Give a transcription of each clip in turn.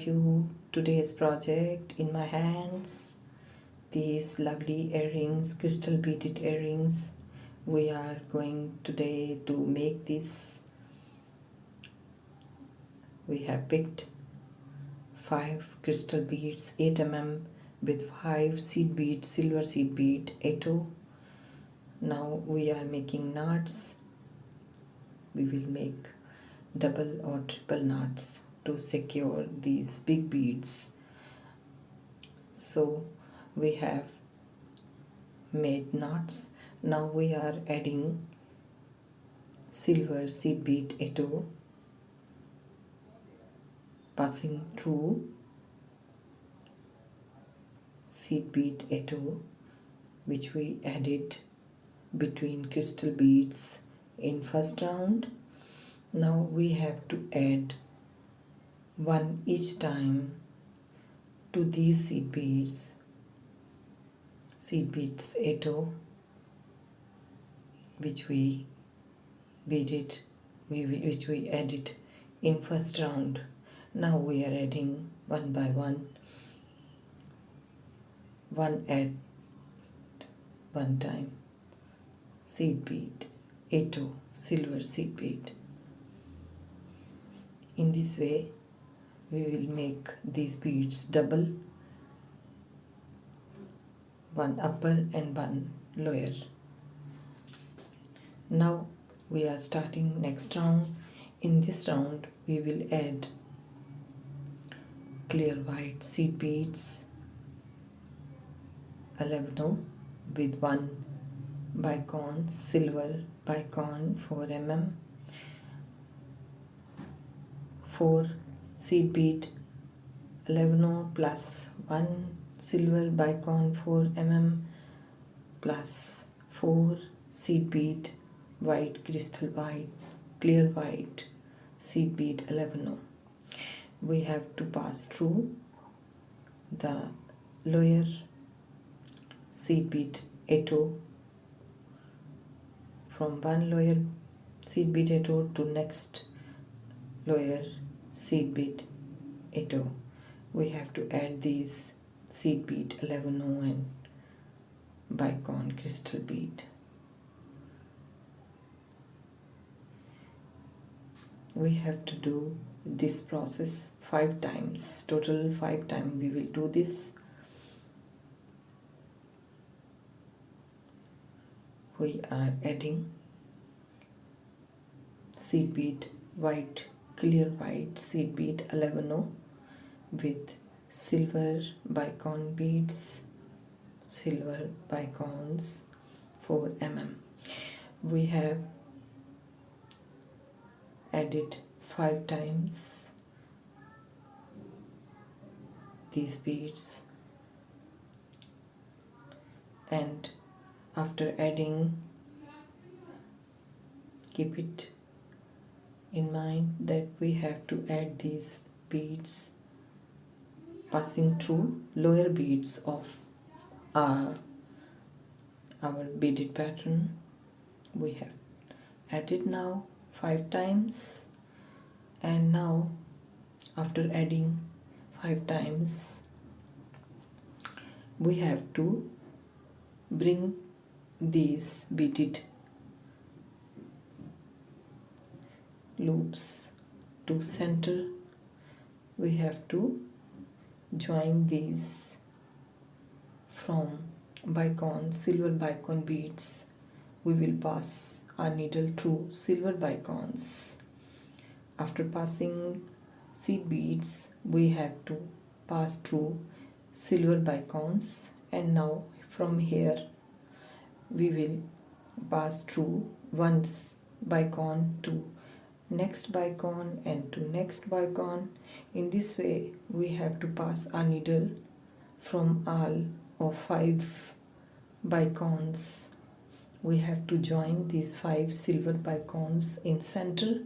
you. Today's project in my hands, these lovely earrings, crystal beaded earrings. We are going today to make this. We have picked 5 crystal beads, 8 mm with 5 seed beads, silver seed bead, 8. Now we are making knots. We will make double or triple knots to secure these big beads. So we have made knots. Now we are adding silver seed bead 8, passing through seed bead 8, which we added between crystal beads in first round. Now we have to add 1 each time to these seed beads 8, which we beaded, which we added in first round. Now we are adding 1 by 1 at one time seed bead 8, silver seed bead. In this way we will make these beads double, one upper and one lower. Now we are starting next round. In this round we will add clear white seed beads 11 with 1 bicone, silver bicone 4 mm, 4 seed bead 11 plus 1 silver bicone 4 mm plus 4 seed bead white, crystal white, clear white seed bead 11. We have to pass through the lower seed bead 8, from one lower seed bead 8 to next lower seed bead 8. We have to add these seed bead 11 and bicone crystal bead. We have to do this process 5 times. Total 5 times we will do this. We are adding seed bead white, clear white seed bead 11 with silver bicone beads, silver bicones 4 mm. We have added 5 times these beads, and after adding, keep it in mind that we have to add these beads passing through lower beads of our beaded pattern. We have added now 5 times, and now after adding 5 times we have to bring these beaded loops to center. We have to join these from bicone, silver bicone beads. We will pass our needle through silver bicones. After passing seed beads, we have to pass through silver bicones, and now from here we will pass through one bicone to next bicone and to next bicone. In this way we have to pass our needle from all of 5 bicones. We have to join these 5 silver bicones in center.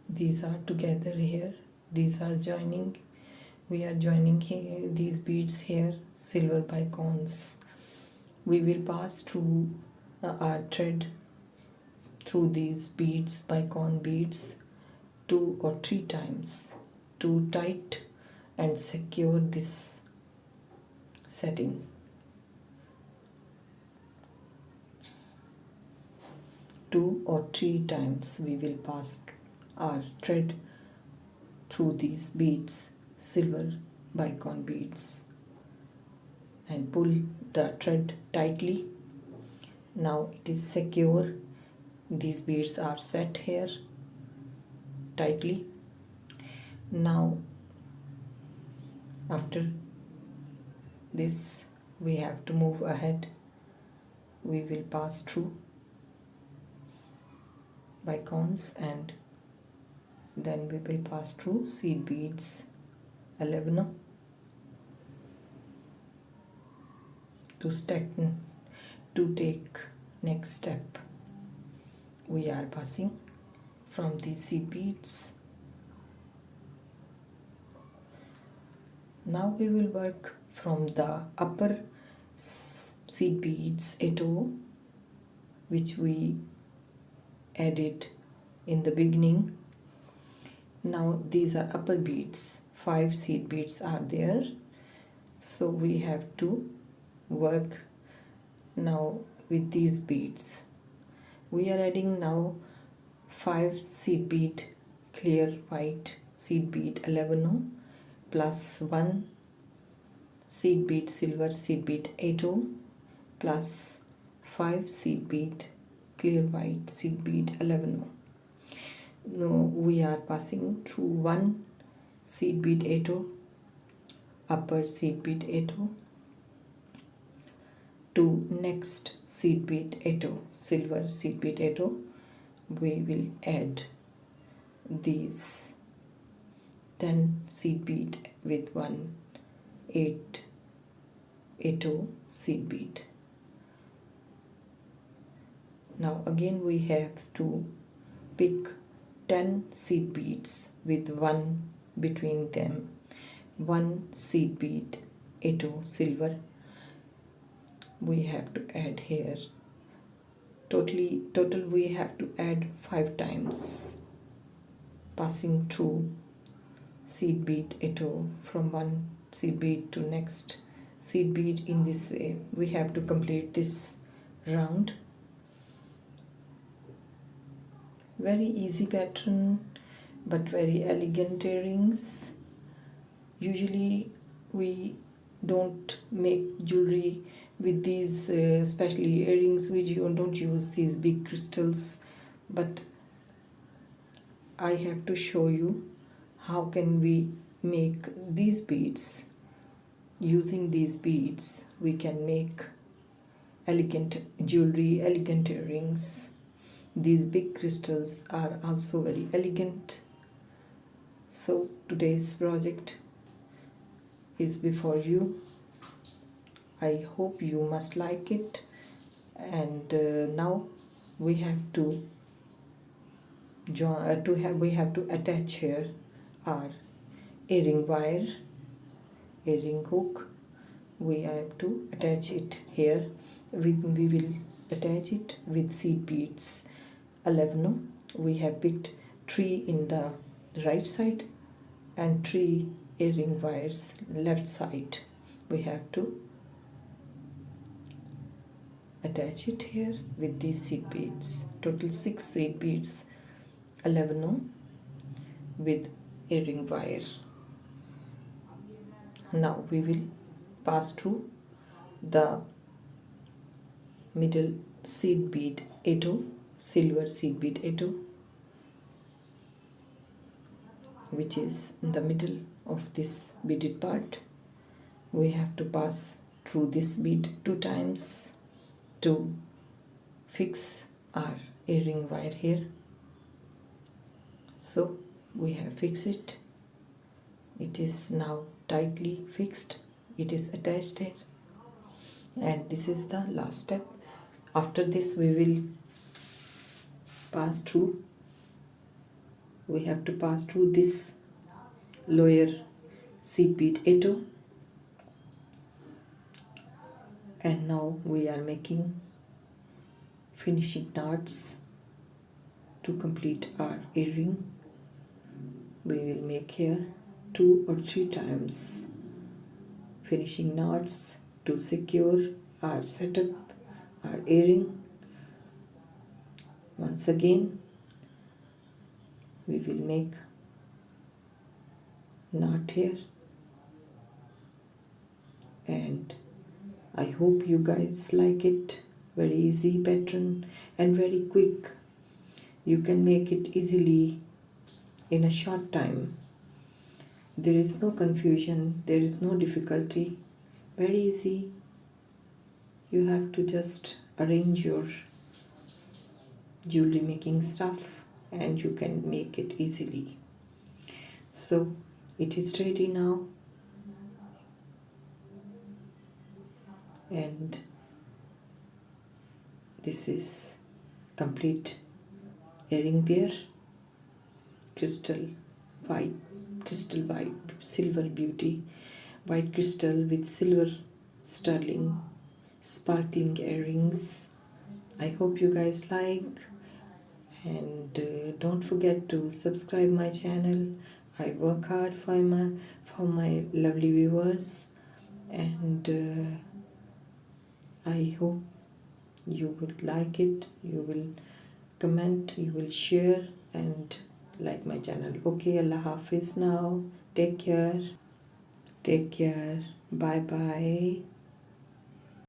These are together here, these are joining. We are joining here these beads here, silver bicones. We will pass through our thread through these beads, bicone beads, 2 or 3 times to tight and secure this setting. Two or three times we will pass our thread through these beads, silver bicone beads, and pull the thread tightly. Now it is secure. These beads are set here tightly. Now after this we have to move ahead. We will pass through bicones and then we will pass through seed beads 11 to take next step. We are passing from these seed beads. Now we will work from the upper seed beads 8 which we added in the beginning. Now these are upper beads, 5 seed beads are there, so we have to work now with these beads. We are adding now 5 seed bead clear white seed bead 11 plus 1 seed bead silver seed bead 8 plus 5 seed bead clear white seed bead 11. Now we are passing through 1 seed bead 8 upper seed bead 8 to next seed bead 8 silver seed bead 8. We will add these 10 seed bead with 1 8 seed bead. Now again we have to pick 10 seed beads with 1 between them, 1 seed bead 8 silver we have to add here. Total we have to add 5 times, passing through seed bead 8 from 1 seed bead to next seed bead. In this way we have to complete this round. Very easy pattern but very elegant earrings. Usually we don't make jewelry with these, especially earrings, we don't use these big crystals, but I have to show you how can we make these beads. Using these beads we can make elegant jewelry, elegant earrings. These big crystals are also very elegant. So today's project is before you. I hope you must like it. And now we have to attach here our earring wire, earring hook. We have to attach it here. We will attach it with seed beads 11. We have picked 3 in the right side and 3 earring wires left side. We have to attach it here with these seed beads. Total 6 seed beads 11 with earring wire. Now we will pass through the middle seed bead 8 silver seed bead 8 which is in the middle of this beaded part. We have to pass through this bead 2 times to fix our earring wire here. So we have fixed it. It is now tightly fixed. It is attached here. And this is the last step. After this we will pass through. We have to pass through this lower seed bead 8. And now we are making finishing knots to complete our earring. we will make here 2 or 3 times finishing knots to secure our setup, our earring. Once again we will make knot here, and I hope you guys like it. Very easy pattern and very quick. You can make it easily in a short time. There is no confusion, there is no difficulty. Very easy. You have to just arrange your jewelry making stuff and you can make it easily. So it is ready now, and this is complete earring pair. Crystal white silver beauty, white crystal with silver sterling sparkling earrings. I hope you guys like, and don't forget to subscribe my channel. I work hard for my lovely viewers, and I hope you would like it. You will comment, you will share, and like my channel. Okay, Allah Hafiz now. Take care. Bye bye.